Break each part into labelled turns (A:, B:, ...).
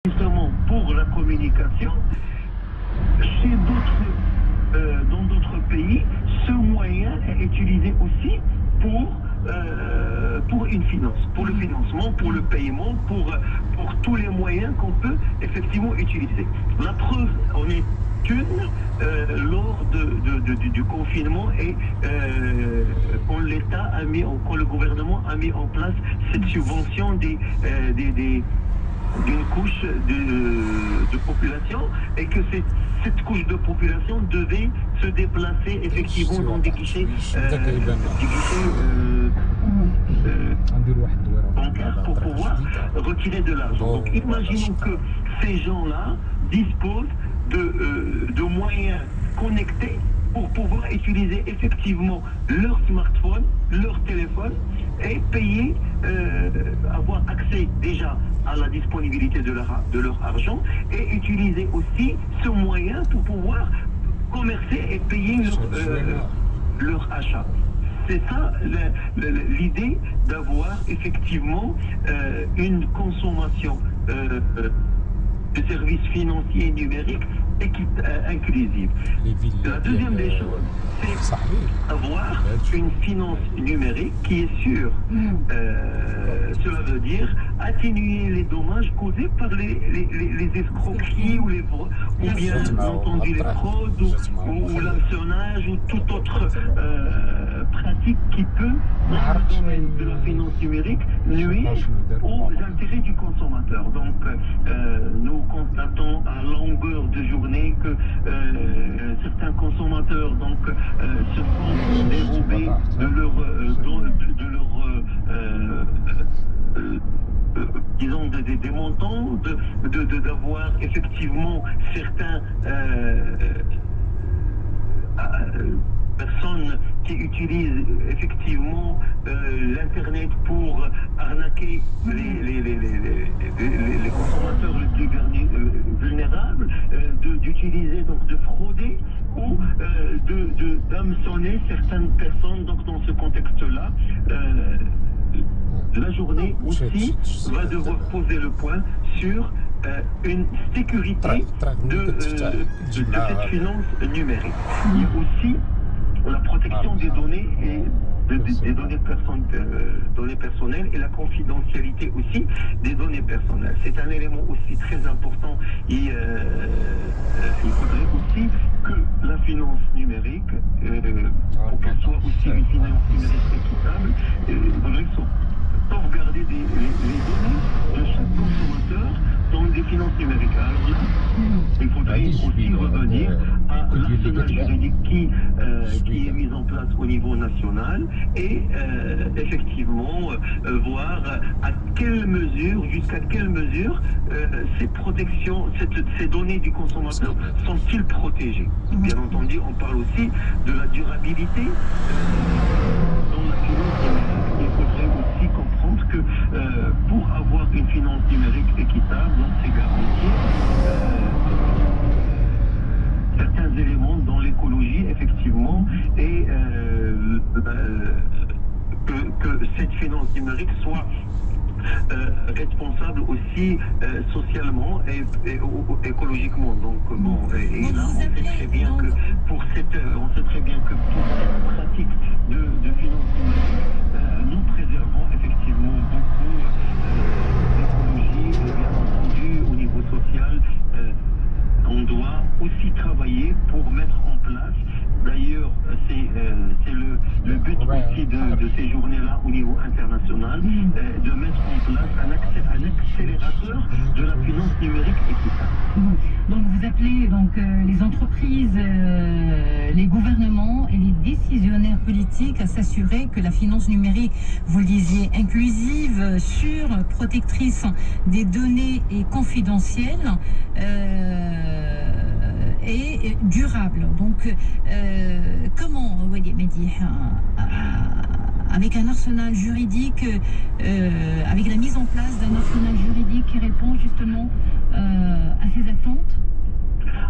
A: justement pour la communication. Dans d'autres pays, ce moyen est utilisé aussi pour une finance, pour le financement, pour le paiement, pour tous les moyens qu'on peut effectivement utiliser. La preuve en est une lors du confinement et quand l'État a mis, quand le gouvernement a mis en place cette subvention d'une couche de population et que cette couche de population devait se déplacer effectivement dans des guichets bancaires pour pouvoir retirer de l'argent. Donc imaginons que ces gens-là disposent de moyens connectés pour pouvoir utiliser effectivement leur smartphone, leur téléphone et payer, avoir accès déjà à la disponibilité de leur argent et utiliser aussi ce moyen pour pouvoir commercer et payer leur achat. C'est ça l'idée d'avoir effectivement une consommation de services financiers numériques inclusive. La deuxième des choses, c'est avoir une finance numérique qui est sûre. Cela veut dire atténuer les dommages causés par les escroqueries ou bien entendu les fraudes ou l'hameçonnage ou toute autre pratique qui peut, dans le domaine de la finance numérique, nuire aux intérêts du consommateur. Donc, nous constatons à longueur de journée que certains consommateurs donc, se font dérober de leur disons des montants, d'avoir effectivement certains personnes qui utilisent effectivement l'internet pour arnaquer les consommateurs les plus vulnérables, d'utiliser donc de frauder ou d'hameçonner certaines personnes. Donc dans ce contexte-là, la journée aussi va devoir poser le point sur une sécurité de cette finance numérique. Il y a aussi la protection des données et des données personnelles et la confidentialité aussi des données personnelles. C'est un élément aussi très important. Il faudrait aussi que la finance numérique, pour qu'elle soit aussi une finance numérique équitable, il faudrait sauvegarder les données de chaque consommateur dans des finances numériques. Alors là, il faudrait aussi revenir à l'arsenal juridique qui est mis en place au niveau national et effectivement voir à quelle mesure, jusqu'à quelle mesure ces protections, ces données du consommateur sont-ils protégées. Bien entendu, on parle aussi de la durabilité dans la finance numérique. Il faudrait aussi comprendre que pour avoir une finance numérique équitable, donc c'est garantir certains éléments dans l'écologie, effectivement, et que cette finance numérique soit responsable aussi socialement et écologiquement. Donc bon, et là on sait très bien que pour cette pratique de finance numérique, nous préservons effectivement beaucoup l'écologie, bien entendu au niveau social. On doit aussi travailler pour mettre en place, d'ailleurs c'est le but aussi de ces journées-là au niveau international, de mettre en place un accélérateur de la finance numérique équitable.
B: Donc vous appelez donc, les entreprises, les gouvernements et les décisionnaires politiques à s'assurer que la finance numérique, vous le disiez, inclusive, sûre, protectrice des données et confidentielle, et durable. Donc, comment, Wadi Mehdi, avec un arsenal juridique, avec la mise en place d'un arsenal juridique qui répond justement à ces attentes?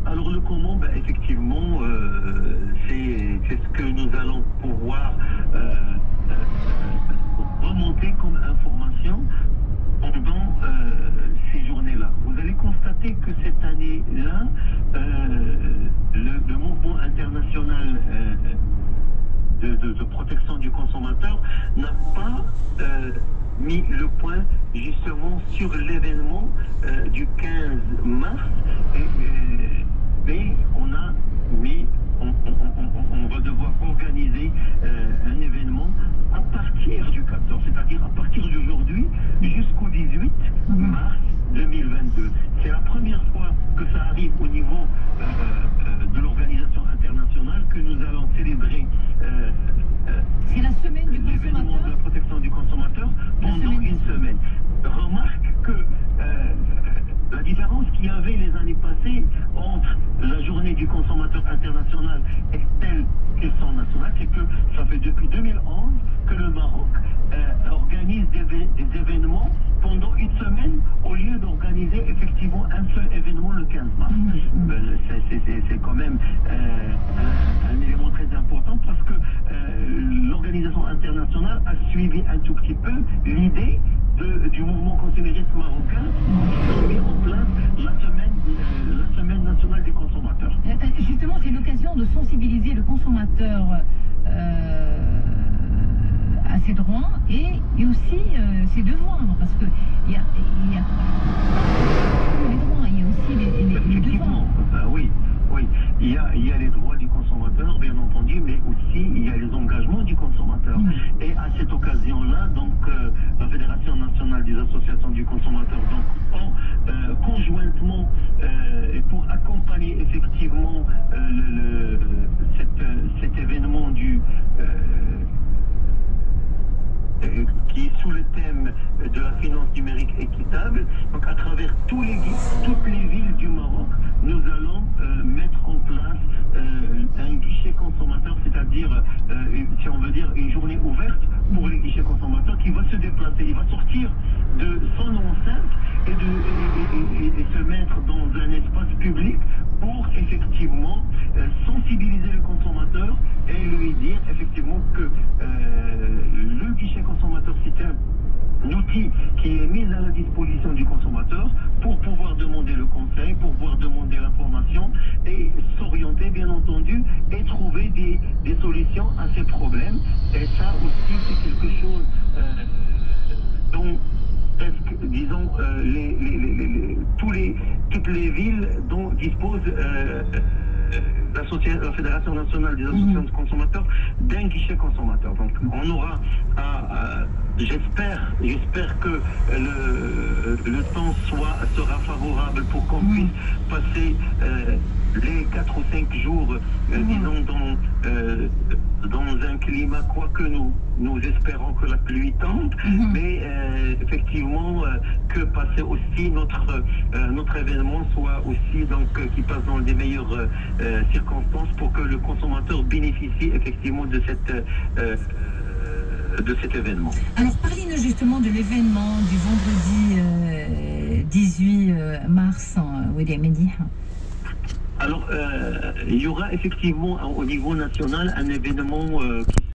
A: Alors le comment, ben, effectivement, c'est ce que nous allons pouvoir remonter comme information pendant ces journées-là. Vous allez constater de protection du consommateur n'a pas mis le point justement sur l'événement du 15 mars. Mais on va devoir organiser un événement à partir du 14, c'est-à-dire à partir d'aujourd'hui jusqu'au 18 mars 2022. C'est la première fois que ça arrive au niveau de l'organisation internationale que nous allons célébrer
B: c'est la semaine du
A: l'événement
B: consommateur.
A: de la protection du consommateur pendant une semaine. Remarque que la différence qu'il y avait les années passées entre la journée du consommateur international et telle qu'elles sont nationales, c'est que ça fait depuis 2011 que le Maroc organise des événements pendant une semaine au lieu d'organiser effectivement un seul événement le 15 mars. C'est quand même un élément très important parce que l'organisation internationale a suivi un tout petit peu l'idée du mouvement consumériste marocain qui a mis en place la semaine nationale des consommateurs.
B: Justement, c'est l'occasion de sensibiliser le consommateur à ses droits et aussi ses devoirs, parce que il y a les droits, il y a aussi les devoirs.
A: Oui, il y a les droits du consommateur, bien entendu, mais aussi il y a les engagements du consommateur. Et à cette occasion-là, donc la Fédération nationale des associations du consommateur, donc conjointement et pour accompagner effectivement cet événement qui est sous le thème de la finance numérique équitable. Donc à travers toutes les villes du Maroc, nous allons mettre en place un guichet consommateur, c'est-à-dire, si on veut dire, une journée ouverte pour les guichets consommateurs qui va se déplacer. Il va sortir de son enceinte et se mettre dans un espace public pour effectivement sensibiliser le consommateur et lui dire effectivement que le guichet consommateur, c'est un outil qui est mis à la disposition du consommateur pour pouvoir demander le conseil, pour pouvoir demander l'information et s'orienter bien entendu et trouver des solutions à ces problèmes. Et ça aussi c'est quelque chose dont disons toutes les villes dont dispose la Fédération nationale des associations de consommateurs d'un guichet consommateur. Donc on aura j'espère que le temps sera favorable pour qu'on puisse passer les 4 ou 5 jours, disons, dans un climat, quoique nous espérons que la pluie tombe, mais effectivement que passer aussi notre événement soit aussi donc qui passe dans des meilleures circonstances pour que le consommateur bénéficie effectivement de cet événement.
B: Alors parlez-nous justement de l'événement du vendredi 18 mars, William Eddy.
A: Alors, il y aura effectivement au niveau national un événement qui